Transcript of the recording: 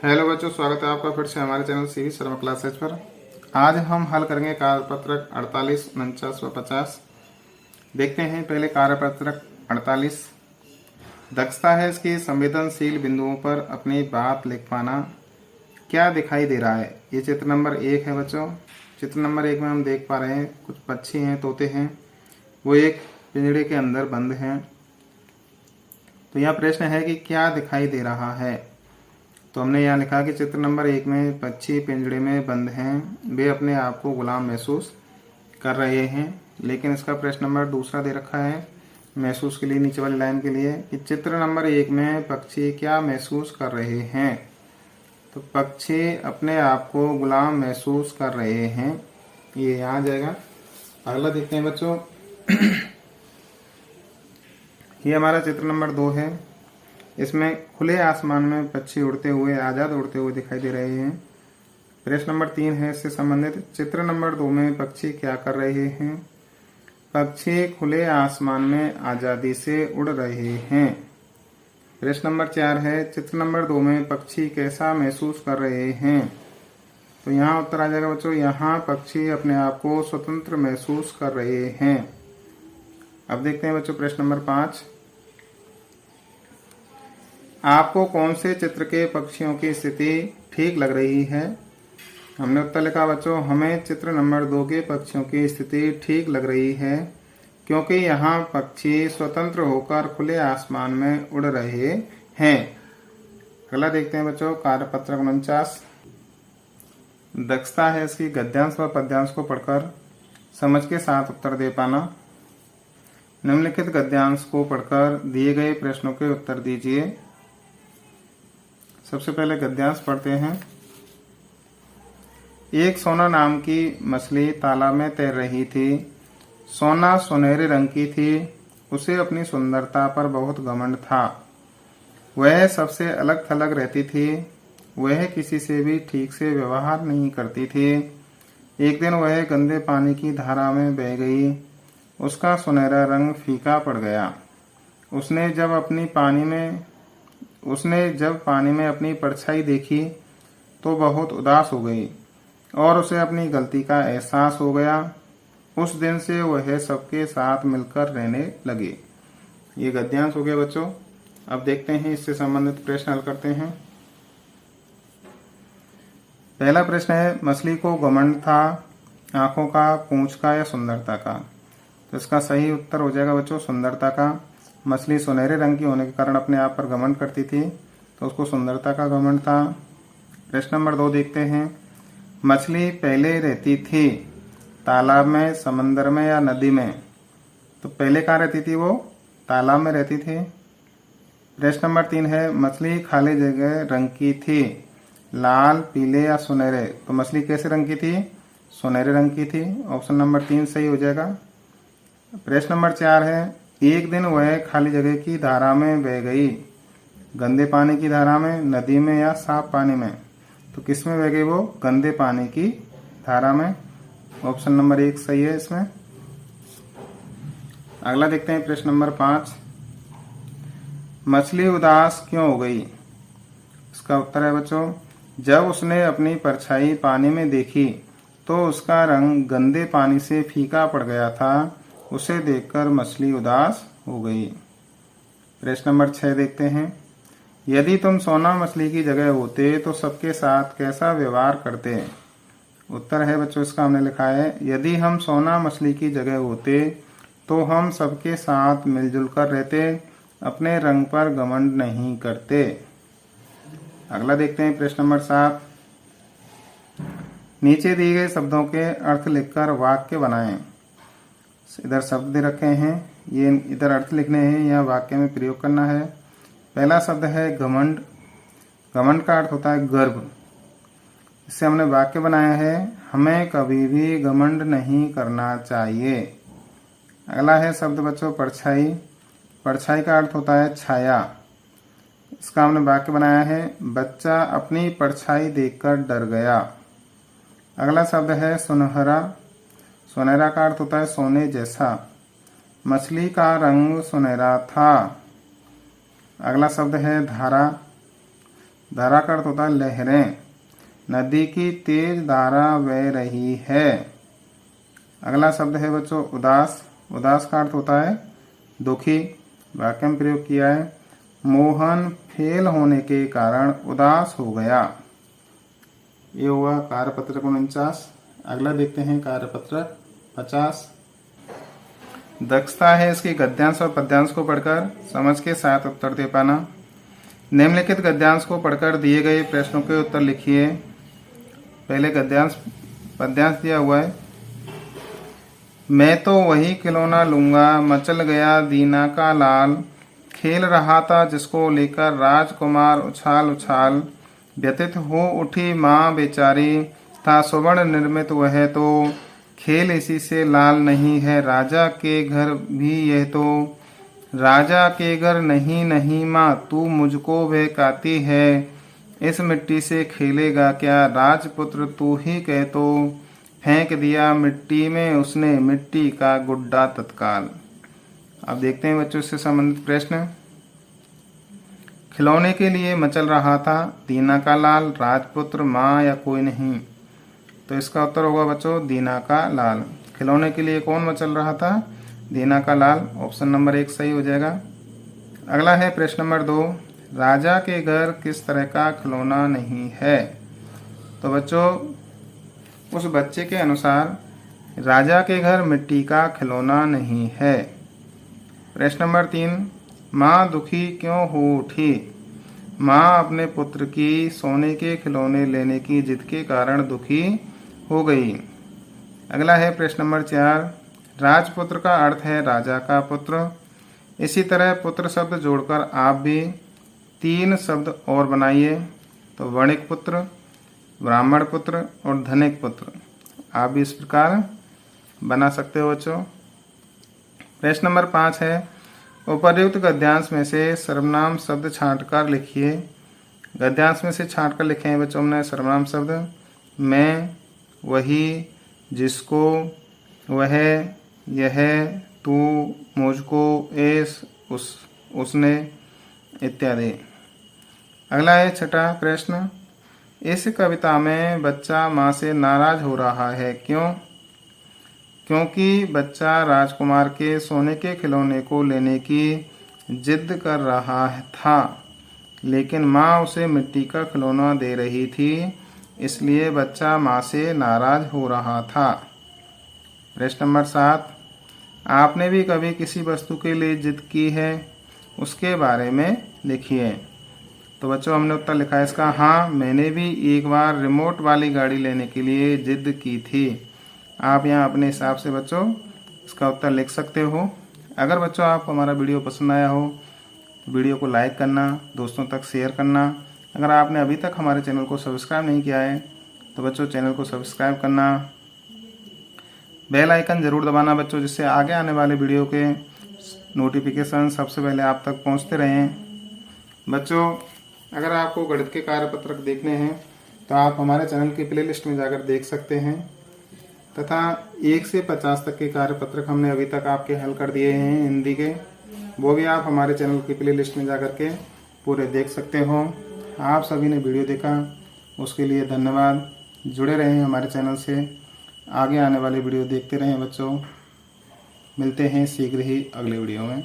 Hello बच्चों, स्वागत है आपका फिर से हमारे चैनल सीवी शर्मा क्लासेज पर। आज हम हल करेंगे कार्यपत्रक 48, 49 व 50। देखते हैं पहले कार्यपत्रक 48। दक्षता है इसकी संवेदनशील बिंदुओं पर अपनी बात लिख पाना। क्या दिखाई दे रहा है? ये चित्र नंबर 1 है बच्चों। चित्र नंबर 1 में हम देख पा रहे हैं कुछ पक्षी हैं, तोते हैं, वो एक पिंजड़े के अंदर बंद हैं। तो यह प्रश्न है कि क्या दिखाई दे रहा है। तो हमने यहाँ लिखा कि चित्र नंबर 1 में पक्षी पिंजड़े में बंद हैं, वे अपने आप को गुलाम महसूस कर रहे हैं। लेकिन इसका प्रश्न नंबर दूसरा दे रखा है महसूस के लिए, नीचे वाली लाइन के लिए, कि चित्र नंबर 1 में पक्षी क्या महसूस कर रहे हैं। तो पक्षी अपने आप को गुलाम महसूस कर रहे हैं, ये यहाँ आ जाएगा। अगला देखते हैं बच्चों। ये हमारा चित्र नंबर 2 है। इसमें खुले आसमान में पक्षी उड़ते हुए, आज़ाद उड़ते हुए दिखाई दे रहे हैं। प्रश्न नंबर 3 है इससे संबंधित। चित्र नंबर 2 में पक्षी क्या कर रहे हैं? पक्षी खुले आसमान में आज़ादी से उड़ रहे हैं। प्रश्न नंबर 4 है चित्र नंबर 2 में पक्षी कैसा महसूस कर रहे हैं। तो यहाँ उत्तर आ जाएगा बच्चों, यहाँ पक्षी अपने आप को स्वतंत्र महसूस कर रहे हैं। अब देखते हैं बच्चों प्रश्न नंबर 5। आपको कौन से चित्र के पक्षियों की स्थिति ठीक लग रही है? हमने उत्तर लिखा बच्चों, हमें चित्र नंबर 2 के पक्षियों की स्थिति ठीक लग रही है, क्योंकि यहाँ पक्षी स्वतंत्र होकर खुले आसमान में उड़ रहे हैं। अगला देखते हैं बच्चों कार्यपत्रक 49। दक्षता है इसकी गद्यांश व पद्यांश को पढ़कर समझ के साथ उत्तर दे पाना। निम्नलिखित गद्यांश को पढ़कर दिए गए प्रश्नों के उत्तर दीजिए। सबसे पहले गद्यांश पढ़ते हैं। एक सोना नाम की मछली तालाब में तैर रही थी। सोना सुनहरे रंग की थी। उसे अपनी सुंदरता पर बहुत घमंड था। वह सबसे अलग थलग रहती थी। वह किसी से भी ठीक से व्यवहार नहीं करती थी। एक दिन वह गंदे पानी की धारा में बह गई। उसका सुनहरा रंग फीका पड़ गया। उसने जब पानी में अपनी परछाई देखी तो बहुत उदास हो गई और उसे अपनी गलती का एहसास हो गया। उस दिन से वह सबके साथ मिलकर रहने लगी। ये गद्यांश हो गया बच्चों। अब देखते हैं इससे संबंधित प्रश्न हल करते हैं। पहला प्रश्न है, मछली को घमंड था आंखों का, पूंछ का या सुंदरता का? तो इसका सही उत्तर हो जाएगा बच्चों सुंदरता का। मछली सुनहरे रंग की होने के कारण अपने आप पर घमंड करती थी, तो उसको सुंदरता का घमंड था। प्रश्न नंबर 2 देखते हैं। मछली पहले रहती थी तालाब में, समंदर में या नदी में? तो पहले कहाँ रहती थी? वो तालाब में रहती थी। प्रश्न नंबर 3 है, मछली खाली जगह रंग की थी, लाल, पीले या सुनहरे? तो मछली कैसे रंग की थी? सुनहरे रंग की थी। ऑप्शन नंबर 3 सही हो जाएगा। प्रश्न नंबर 4 है, एक दिन वह खाली जगह की धारा में बह गई। गंदे पानी की धारा में, नदी में या साफ पानी में? तो किस में बह गई वो? गंदे पानी की धारा में। ऑप्शन नंबर 1 सही है इसमें। अगला देखते हैं प्रश्न नंबर 5। मछली उदास क्यों हो गई? इसका उत्तर है बच्चों, जब उसने अपनी परछाई पानी में देखी तो उसका रंग गंदे पानी से फीका पड़ गया था। उसे देखकर मछली उदास हो गई। प्रश्न नंबर 6 देखते हैं। यदि तुम सोना मछली की जगह होते तो सबके साथ कैसा व्यवहार करते? उत्तर है बच्चों इसका हमने लिखा है, यदि हम सोना मछली की जगह होते तो हम सबके साथ मिलजुल कर रहते, अपने रंग पर घमंड नहीं करते। अगला देखते हैं प्रश्न नंबर 7। नीचे दिए गए शब्दों के अर्थ लिखकर वाक्य बनाएं। इधर शब्द दे रखे हैं, ये इधर अर्थ लिखने हैं या वाक्य में प्रयोग करना है। पहला शब्द है घमंड। घमंड का अर्थ होता है गर्व। इससे हमने वाक्य बनाया है, हमें कभी भी घमंड नहीं करना चाहिए। अगला है शब्द बच्चों परछाई। परछाई का अर्थ होता है छाया। इसका हमने वाक्य बनाया है, बच्चा अपनी परछाई देखकर डर गया। अगला शब्द है सुनहरा। सुनहरा का अर्थ होता है सोने जैसा। मछली का रंग सुनहरा था। अगला शब्द है धारा। धारा का अर्थ होता है लहरें। नदी की तेज धारा बह रही है। अगला शब्द है बच्चों उदास। उदास का अर्थ होता है दुखी। वाक्य में प्रयोग किया है, मोहन फेल होने के कारण उदास हो गया। ये हुआ कार्यपत्रक 49। अगला देखते हैं कार्यपत्रक 50। दक्षता है इसकी गद्यांश और पद्यांश को पढ़कर समझ के साथ उत्तर दे पाना। निम्नलिखित गद्यांश को पढ़कर दिए गए प्रश्नों के उत्तर लिखिए। पहले गद्यांश पद्यांश दिया हुआ है, मैं तो वही खिलौना लूंगा, मचल गया दीना का लाल, खेल रहा था जिसको लेकर राजकुमार उछाल उछाल, व्यथित हो उठी माँ बेचारी, था सुवर्ण निर्मित वह तो, खेल इसी से लाल नहीं है राजा के घर भी यह तो, राजा के घर नहीं नहीं माँ तू मुझको बहकाती है, इस मिट्टी से खेलेगा क्या राजपुत्र तू ही कह तो, फेंक दिया मिट्टी में उसने मिट्टी का गुड्डा तत्काल। अब देखते हैं बच्चों से संबंधित प्रश्न। खिलौने के लिए मचल रहा था दीना का लाल, राजपुत्र, माँ या कोई नहीं। तो इसका उत्तर होगा बच्चों दीना का लाल। खिलौने के लिए कौन मचल रहा था? दीना का लाल। ऑप्शन नंबर 1 सही हो जाएगा। अगला है प्रश्न नंबर 2, राजा के घर किस तरह का खिलौना नहीं है? तो बच्चों उस बच्चे के अनुसार राजा के घर मिट्टी का खिलौना नहीं है। प्रश्न नंबर 3, माँ दुखी क्यों हो उठी? माँ अपने पुत्र की सोने के खिलौने लेने की जिद के कारण दुखी हो गई। अगला है प्रश्न नंबर 4, राजपुत्र का अर्थ है राजा का पुत्र। इसी तरह पुत्र शब्द जोड़कर आप भी 3 शब्द और बनाइए। तो वणिक पुत्र, ब्राह्मण पुत्र और धनिक पुत्र। आप भी इस प्रकार बना सकते हो बच्चों। प्रश्न नंबर 5 है, उपर्युक्त गद्यांश में से सर्वनाम शब्द छांटकर लिखिए। गद्यांश में से छांटकर लिखे हैं बच्चों ने सर्वनाम शब्द मैं, वही, जिसको, वह, यह, तू, मुझको, एस, उसने इत्यादि। अगला है छठा प्रश्न, इस कविता में बच्चा माँ से नाराज हो रहा है, क्यों? क्योंकि बच्चा राजकुमार के सोने के खिलौने को लेने की जिद कर रहा था, लेकिन माँ उसे मिट्टी का खिलौना दे रही थी, इसलिए बच्चा माँ से नाराज हो रहा था। प्रश्न नंबर 7, आपने भी कभी किसी वस्तु के लिए जिद की है, उसके बारे में लिखिए। तो बच्चों हमने उत्तर लिखा है इसका, हाँ मैंने भी एक बार रिमोट वाली गाड़ी लेने के लिए जिद की थी। आप यहाँ अपने हिसाब से बच्चों इसका उत्तर लिख सकते हो। अगर बच्चों आपको हमारा वीडियो पसंद आया हो तो वीडियो को लाइक करना, दोस्तों तक शेयर करना। अगर आपने अभी तक हमारे चैनल को सब्सक्राइब नहीं किया है तो बच्चों चैनल को सब्सक्राइब करना, बेल आइकन ज़रूर दबाना बच्चों, जिससे आगे आने वाले वीडियो के नोटिफिकेशन सबसे पहले आप तक पहुँचते रहें। बच्चों अगर आपको गणित के कार्यपत्रक देखने हैं तो आप हमारे चैनल की प्लेलिस्ट में जाकर देख सकते हैं, तथा 1 से 50 तक के कार्यपत्रक हमने अभी तक आपके हल कर दिए हैं हिंदी के, वो भी आप हमारे चैनल की प्लेलिस्ट में जाकर के पूरे देख सकते हो। आप सभी ने वीडियो देखा उसके लिए धन्यवाद। जुड़े रहें हमारे चैनल से, आगे आने वाले वीडियो देखते रहें बच्चों। मिलते हैं शीघ्र ही अगले वीडियो में।